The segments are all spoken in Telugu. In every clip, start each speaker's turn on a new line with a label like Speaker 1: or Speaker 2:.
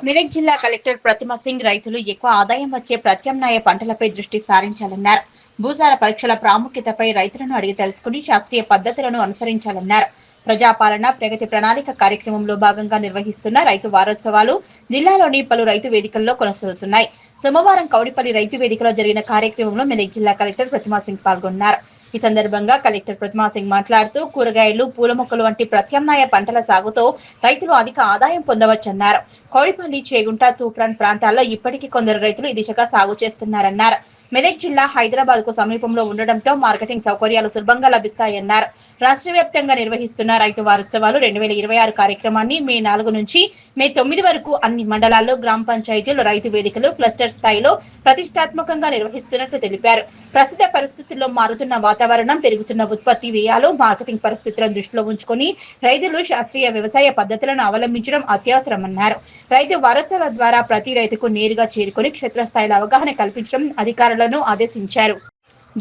Speaker 1: మెదక్ జిల్లా కలెక్టర్ ప్రతిమ సింగ్ రైతులు ఎక్కువ ఆదాయం వచ్చే ప్రత్యామ్నాయ పంటలపై దృష్టి సారించాలన్నారు. భూసార పరీక్షల ప్రాముఖ్యతపై రైతులను అడిగి తెలుసుకుని శాస్త్రీయ పద్ధతులను అనుసరించాలన్నారు. ప్రజాపాలన ప్రగతి ప్రణాళిక కార్యక్రమంలో భాగంగా నిర్వహిస్తున్న రైతు వారోత్సవాలు జిల్లాలోని పలు రైతు వేదికల్లో కొనసాగుతున్నాయి. సోమవారం కౌడిపల్లి రైతు వేదికలో జరిగిన కార్యక్రమంలో మెదక్ జిల్లా కలెక్టర్ ప్రతిమ సింగ్ పాల్గొన్నారు. ఈ సందర్భంగా కలెక్టర్ ప్రతిమ సింగ్ మాట్లాడుతూ కూరగాయలు, పూల మొక్కలు వంటి ప్రత్యామ్నాయ పంటల సాగుతో రైతులు అధిక ఆదాయం పొందవచ్చన్నారు. కౌడిపల్లి, చేగుంట, తూప్రాన్ ప్రాంతాల్లో ఇప్పటికీ కొందరు రైతులు ఈ దిశగా సాగు చేస్తున్నారన్నారు. మెదక్ జిల్లా హైదరాబాద్ కు సమీపంలో ఉండడంతో మార్కెటింగ్ సౌకర్యాలు సులభంగా లభిస్తాయన్నారు. రాష్ట్ర వ్యాప్తంగా నిర్వహిస్తున్న రైతు వారోత్సవాలు 2026 కార్యక్రమాన్ని మే 4 నుంచి మే 9 వరకు అన్ని మండలాల్లో గ్రామ పంచాయతీలు, రైతు వేదికలు క్లస్టర్ స్థాయిలో ప్రతిష్టాత్మకంగా నిర్వహిస్తున్నట్లు తెలిపారు. ప్రస్తుత పరిస్థితుల్లో మారుతున్న వాతావరణం, పెరుగుతున్న ఉత్పత్తి వ్యయాలు, మార్కెటింగ్ పరిస్థితులను దృష్టిలో ఉంచుకుని రైతులు శాస్త్రీయ వ్యవసాయ పద్ధతులను అవలంబించడం అత్యవసరమన్నారు. రైతు వారోత్సవాల ద్వారా ప్రతి రైతుకు నేరుగా చేరుకుని క్షేత్రస్థాయిలో అవగాహన కల్పించడం అధికారులను ఆదేశించారు.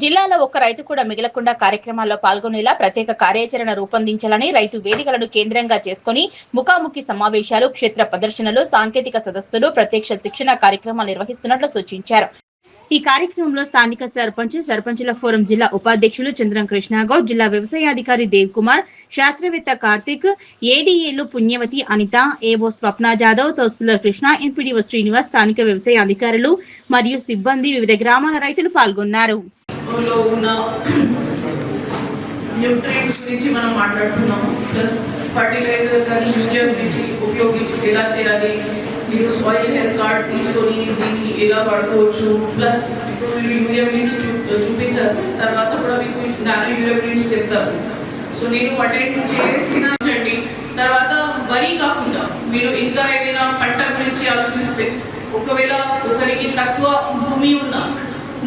Speaker 1: జిల్లాలో ఒక్క రైతు కూడా మిగలకుండా కార్యక్రమాల్లో పాల్గొనేలా ప్రత్యేక కార్యాచరణ రూపొందించాలని, రైతు వేదికలను కేంద్రంగా చేసుకుని ముఖాముఖి సమావేశాలు, క్షేత్ర ప్రదర్శనలు, సాంకేతిక సదస్సులు, ప్రత్యక్ష శిక్షణ కార్యక్రమాలు నిర్వహిస్తున్నట్లు సూచించారు. ఈ కార్యక్రమంలో స్థానిక సర్పంచుల ఫోరం జిల్లా ఉపాధ్యక్షులు చంద్రం కృష్ణగౌడ్, జిల్లా వ్యవసాయాధికారి దేవ్ కుమార్, శాస్త్రవేత్త కార్తిక్, ఏడీఏలు పుణ్యవతి, అనిత, ఏవో స్వప్న జాదవ్, తహసీల్దార్ కృష్ణ, ఎంపీడీఓ శ్రీనివాస్, స్థానిక వ్యవసాయ అధికారులు మరియు సిబ్బంది, వివిధ గ్రామాల రైతులు పాల్గొన్నారు.
Speaker 2: మీరు సాయిల్ హెల్త్ కార్డ్ తీసుకొని దీన్ని ఎలా వాడుకోవచ్చు, ప్లస్ ఇప్పుడు మీరు యూరియా గురించి చూపించారు, తర్వాత కూడా మీకు నానో యూరియా గురించి చెప్తారు. సో నేను అటెండ్ చేసిన తర్వాత వరి కాకుండా మీరు ఇంకా ఏదైనా పంట గురించి ఆలోచిస్తే, ఒకవేళ ఒకరికి తక్కువ భూమి ఉన్న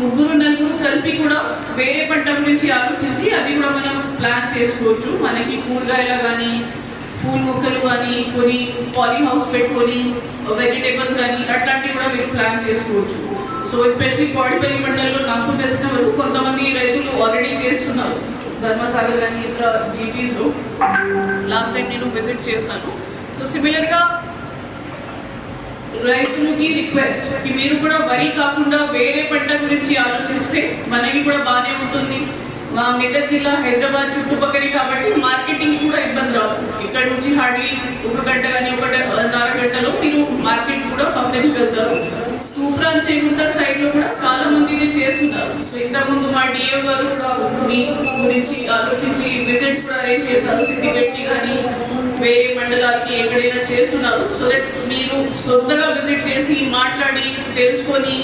Speaker 2: 3-4 కలిపి కూడా వేరే పంట గురించి ఆలోచించి అది కూడా మనం ప్లాన్ చేసుకోవచ్చు. మనకి కూరగాయలు కానీ, పూల మొక్కలు కానీ, కొని పాలీ హౌస్ పెట్టుకొని వెజిటేబుల్స్ కానీ అట్లాంటివి కూడా మీరు ప్లాన్ చేసుకోవచ్చు. సో ఎస్పెషలీ కౌడిపల్లి మండలంలో నాకు తెలిసిన వరకు కొంతమంది రైతులు ఆల్రెడీ చేస్తున్నారు. ధర్మసాగర్ కానీ ఇతర జీపీస్లో లాస్ట్ టైం నేను విజిట్ చేశాను. సో సిమిలర్గా రైతులకి రిక్వెస్ట్ కి మీరు కూడా వరి కాకుండా వేరే పంట గురించి ఆలోచిస్తే మనకి కూడా బాగానే ఉంటుంది. మా మెదక్ జిల్లా హైదరాబాద్ చుట్టుపక్కలే కాబట్టి మార్కెటింగ్ కూడా ఇబ్బంది రాదు. ఇక్కడ నుంచి హార్డ్లీ 1 గంట కానీ 1.5 గంటలో మీరు మార్కెట్ కూడా పంపించగలుగుతారు. తూప్రాన్ చేగుంట సైడ్ లో కూడా చాలా మంది ఇది చేస్తున్నారు. సో ఇంతకుముందు మా డిఏ గారు కూడా మీ గురించి ఆలోచించి విజిట్ కూడా అరేంజ్ చేశారు. సిద్దిగట్టి కానీ వేరే మండలాలకి ఎక్కడైనా చేస్తున్నారు. సో దట్ మీరు సొంతగా విజిట్ చేసి మాట్లాడి తెలుసుకొని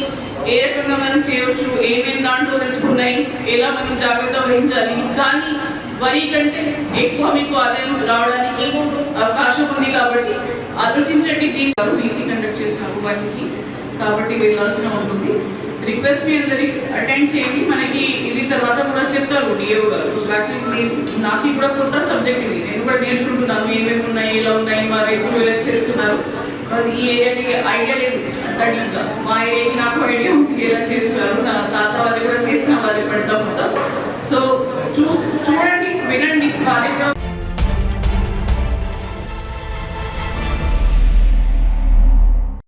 Speaker 2: ఏ రకంగా మనం చేయవచ్చు, ఏమేమి దాంట్లో రిస్క్ ఉన్నాయి, ఎలా మనం జాగ్రత్త వహించాలి. కానీ వరి కంటే ఎక్కువ మీకు ఆదాయం రావడానికి అవకాశం ఉంది కాబట్టి ఆలోచించండి. దీన్ని బీసీ కండక్ట్ చేస్తున్నారు వరికి కాబట్టి వెళ్ళాల్సిన ఉంటుంది. రిక్వెస్ట్ మీ అందరికి అటెండ్ చేయండి. మనకి ఇది తర్వాత కూడా చెప్తారు డిఓ గారు. యాక్చువల్లీ నాకు కూడా కొత్త సబ్జెక్ట్ ఇది, నేను కూడా నేర్చుకుంటున్నాను ఏమేమి ఉన్నాయి, ఎలా ఉన్నాయి, మా రైతులు ఎలా చేస్తున్నారు. ఈ ఏరియాకి ఐడియా లేదు అంతగా, మా ఏరియాకి నాకు ఐడియా ఉంది ఎలా చేస్తున్నారు. నా తాత వాళ్ళు కూడా చేసిన వాళ్ళు పడటం మొత్తం